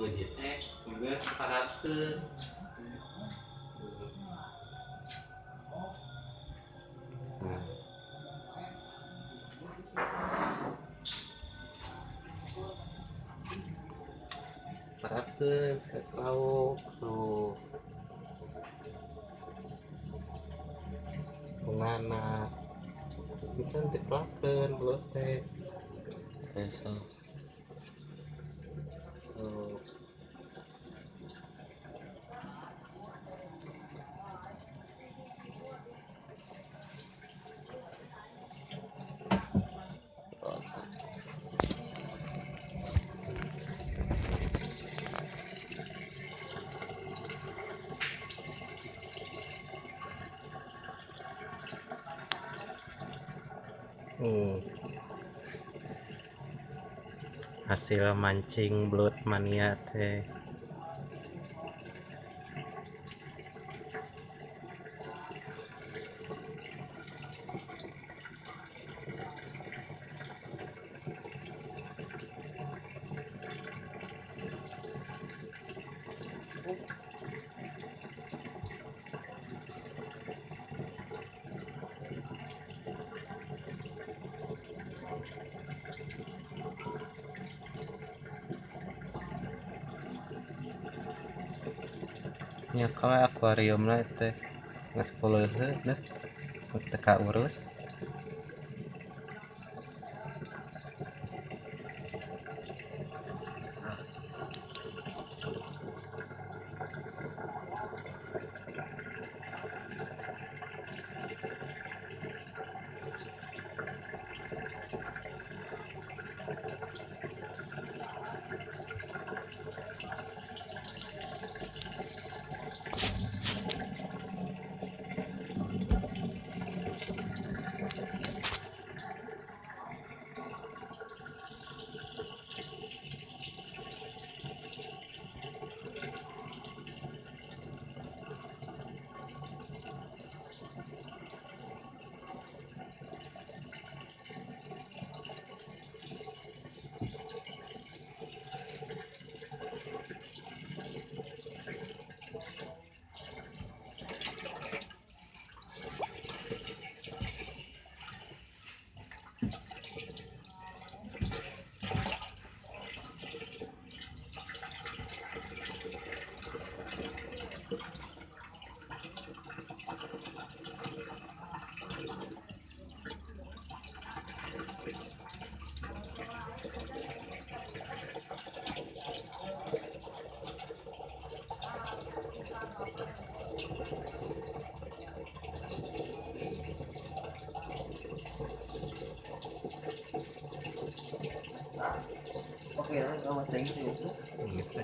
teh juga parakeun parakeun ke lauk tuh bungana kita dipelakeun belut teh besok tuh. Hasil mancing belut mania teh nya kalau akuarium lah teh geus peuleut dah geus teu urus. Oke lah, kalau thank you. Bisa.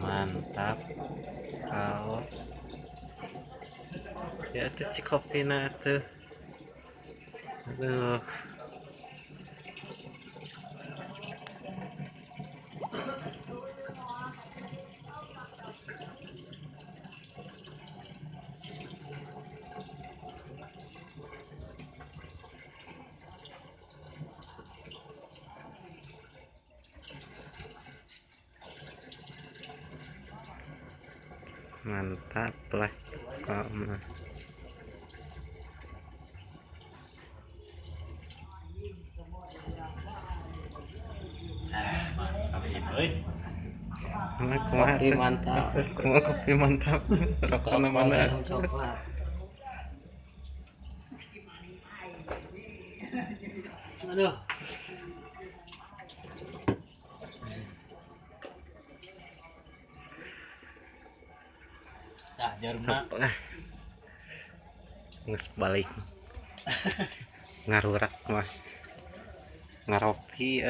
Mantap kaos ya tuh cikopina tuh aduh mantap lah kamu Kopi mantap. Kopi mantap. Rokok mana? Coklat. Aduh. Nah, jarumna. Nges balik. Ngarurak mah. Ngaropi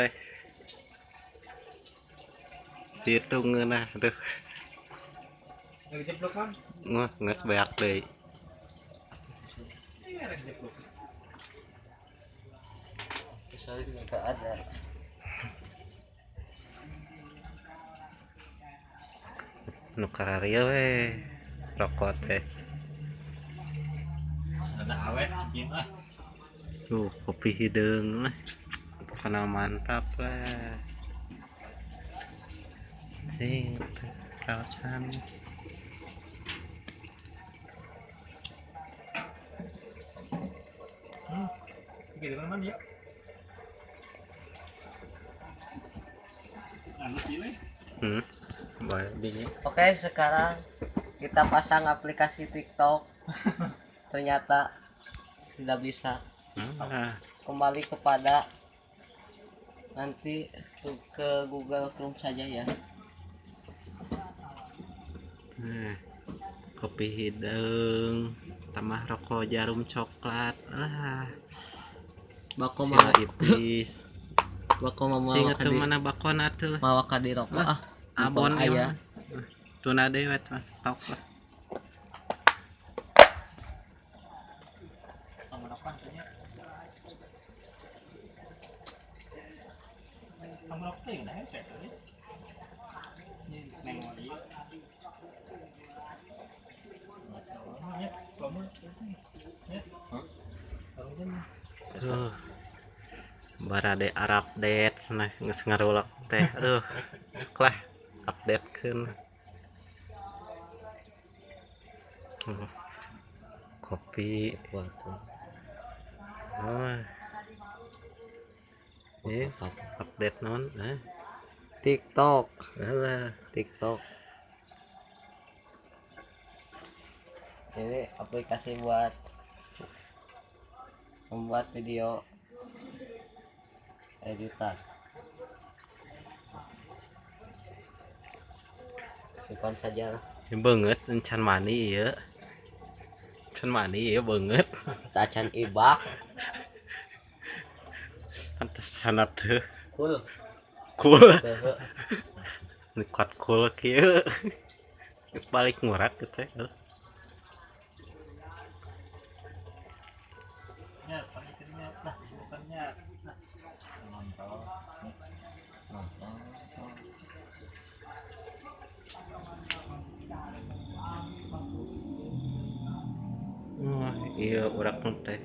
situ ngeunah aduh. Nges beak deui. Soalnya enggak ada. Nu kararieu we rokok teh. Kopi hidung lah. Karena mantap lah. Sing kawasan. Gitu kan ya. Boleh. Oke, sekarang kita pasang aplikasi TikTok. Ternyata tidak bisa. Kembali kepada nanti ke Google Chrome saja ya. Kopi hidung tambah rokok jarum coklat Bako sila ipis mau singet tuh mana bakon atuh mawa ka di rokok abon aya. Tuna deui wet stok lah. Tuh barade Arab dates nah geus ngarulak teh aduh sok lah updatekeun kopi ini update non TikTok. alah TikTok ini aplikasi buat membuat video editan. Simpan saja lah. ini banget encan mani ya encan mani ya banget Tacan ibak pantes sanat tuh cool ini kuat cool kieu geus balik ngurak gitu ya. Wah, iya urak teh.